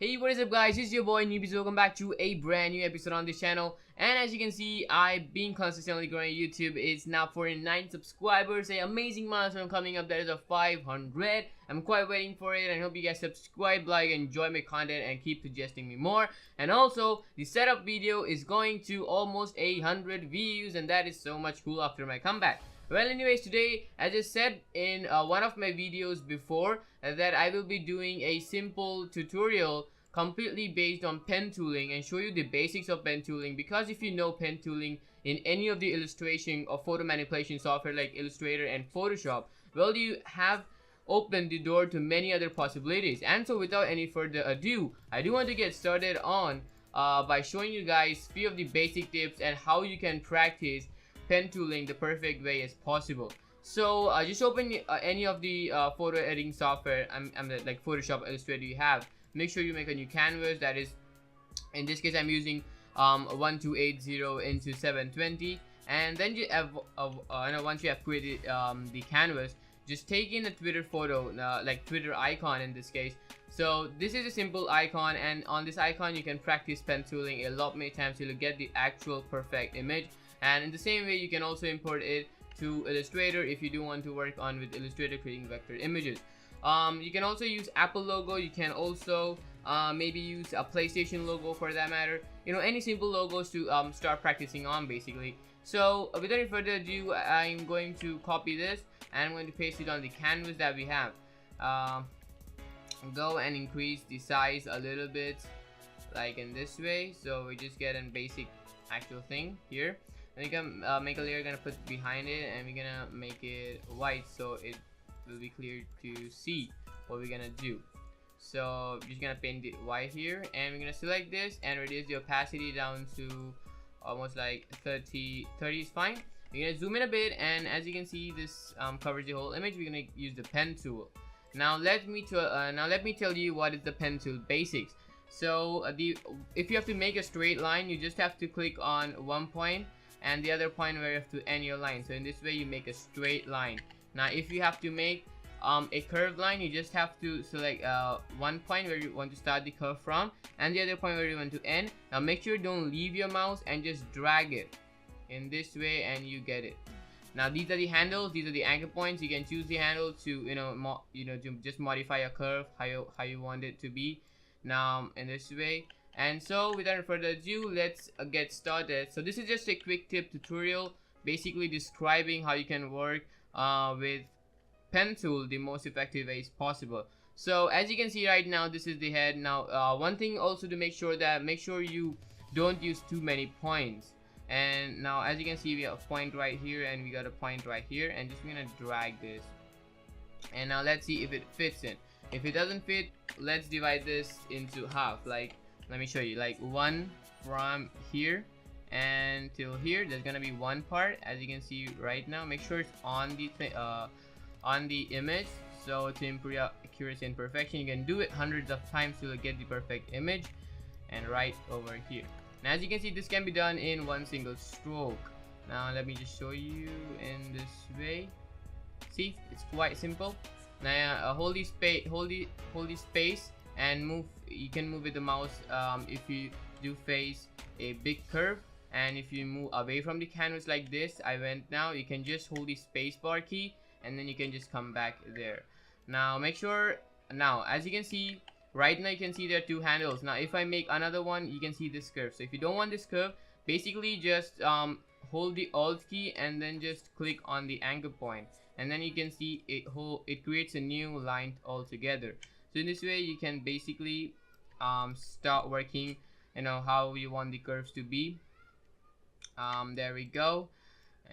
Hey, what is up guys, it's your boy Newbiezo. Welcome back to a brand new episode on this channel. And as you can see, I've been consistently growing YouTube. It's now 49 subscribers, an amazing milestone coming up. That is a 500. I'm quite waiting for it and hope you guys subscribe, like, enjoy my content and keep suggesting me more. And also, the setup video is going to almost 100 views, and that is so much cool after my comeback. Well, anyways, today, as I said in one of my videos before, that I will be doing a simple tutorial completely based on pen tooling and show you the basics of pen tooling. Because if you know pen tooling in any of the illustration or photo manipulation software like Illustrator and Photoshop, well, you have opened the door to many other possibilities. And so without any further ado, I do want to get started on by showing you guys few of the basic tips and how you can practice pen tooling the perfect way as possible. So just open any of the photo editing software like Photoshop, Illustrator you have. Make sure you make a new canvas. That is, in this case I'm using 1280 into 720. And then you have once you have created the canvas, just take in a Twitter photo, like Twitter icon in this case. So this is a simple icon, and on this icon you can practice pen tooling a lot many times till you get the actual perfect image. And in the same way, you can also import it to Illustrator if you do want to work on with Illustrator creating vector images. You can also use Apple logo. You can also maybe use a PlayStation logo for that matter. You know, any simple logos to start practicing on basically. So without any further ado, I'm going to copy this and I'm going to paste it on the canvas that we have. Go and increase the size a little bit, like in this way. So we just get a basic actual thing here. And we can make a layer, gonna put behind it, and we're gonna make it white so it will be clear to see what we're gonna do. So just gonna paint it white here, and we're gonna select this and reduce the opacity down to almost like 30 is fine. We're gonna zoom in a bit, and as you can see, this covers the whole image. We're gonna use the pen tool. Now let me tell you what is the pen tool basics. So if you have to make a straight line, you just have to click on one point and the other point where you have to end your line. So in this way you make a straight line. Now if you have to make a curved line, you just have to select one point where you want to start the curve from and the other point where you want to end. Now make sure you don't leave your mouse and just drag it in this way and you get it. Now these are the handles, these are the anchor points. You can choose the handle to to just modify a curve how you want it to be. Now in this way. And so without further ado, let's get started. So this is just a quick tip tutorial basically describing how you can work with pen tool the most effective ways possible. So as you can see right now, this is the head. Now one thing also to make sure you don't use too many points. And now as you can see, we have a point right here and we got a point right here, and just gonna drag this. And now let's see if it fits in. If it doesn't fit, let's divide this into half. Like, let me show you, like one from here and till here, there's gonna be one part. As you can see right now, make sure it's on the image. So to improve accuracy and perfection, you can do it hundreds of times to get the perfect image. And right over here. Now as you can see, this can be done in one single stroke. Now let me just show you in this way. See, it's quite simple. Now hold the space and move. You can move with the mouse if you do face a big curve, and if you move away from the canvas like this, I went now, you can just hold the space bar key and then you can just come back there. Now make sure, now as you can see right now, you can see there are two handles. Now if I make another one, you can see this curve. So if you don't want this curve, basically just hold the alt key and then just click on the anchor point, and then you can see it creates a new line altogether. So in this way you can basically start working how you want the curves to be. There we go.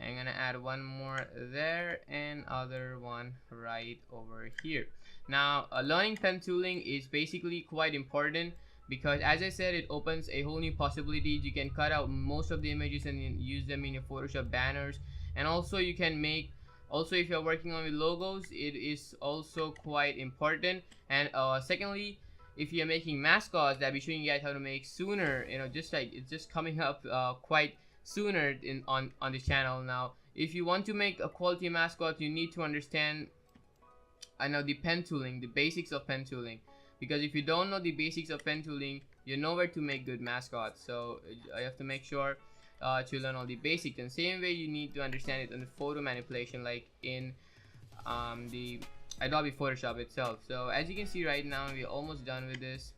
I'm gonna add one more there and other one right over here. Now learning pen tooling is basically quite important because, as I said, it opens a whole new possibilities. You can cut out most of the images and use them in your Photoshop banners, and also you can make, also if you're working on with logos, it is also quite important. And secondly, if you're making mascots, I'll be showing you guys how to make sooner, just like it's just coming up quite sooner on this channel. Now if you want to make a quality mascot, you need to understand the pen tooling, the basics of pen tooling. because if you don't know the basics of pen tooling, you know where to make good mascots. So I have to make sure to learn all the basics. And same way you need to understand it in the photo manipulation, like in the Adobe Photoshop itself. So as you can see right now, we're almost done with this,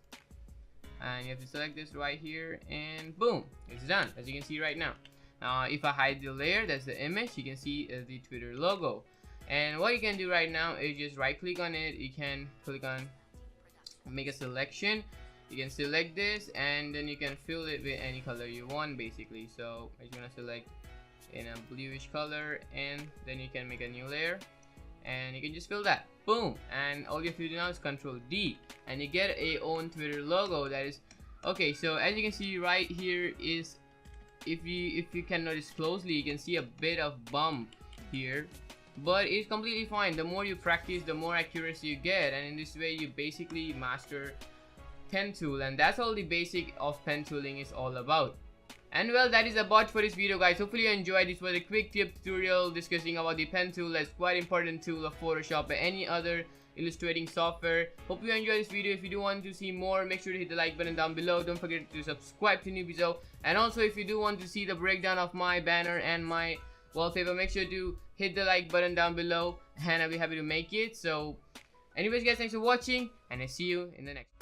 and you have to select this right here, and boom, it's done, as you can see right now. If I hide the layer, that's the image, you can see the Twitter logo. And what you can do right now is just right click on it. You can click on make a selection. You can select this, and then you can fill it with any color you want basically. So I'm just gonna select in a bluish color, and then you can make a new layer and you can just fill that, boom, and all you have to do now is Control D and you get a own Twitter logo. That is okay. So as you can see right here is, if you can notice closely, you can see a bit of bump here, but it's completely fine. The more you practice, the more accuracy you get, and in this way you basically master pen tool, and that's all the basic of pen tooling is all about. And well, that is about for this video, guys. Hopefully you enjoyed. This was a quick tip tutorial discussing about the pen tool. That's quite important tool of Photoshop or any other illustrating software. Hope you enjoyed this video. If you do want to see more, make sure to hit the like button down below. Don't forget to subscribe to Newbiezo. And also, if you do want to see the breakdown of my banner and my wallpaper, make sure to hit the like button down below, and I'll be happy to make it. So anyways, guys, thanks for watching, and I see you in the next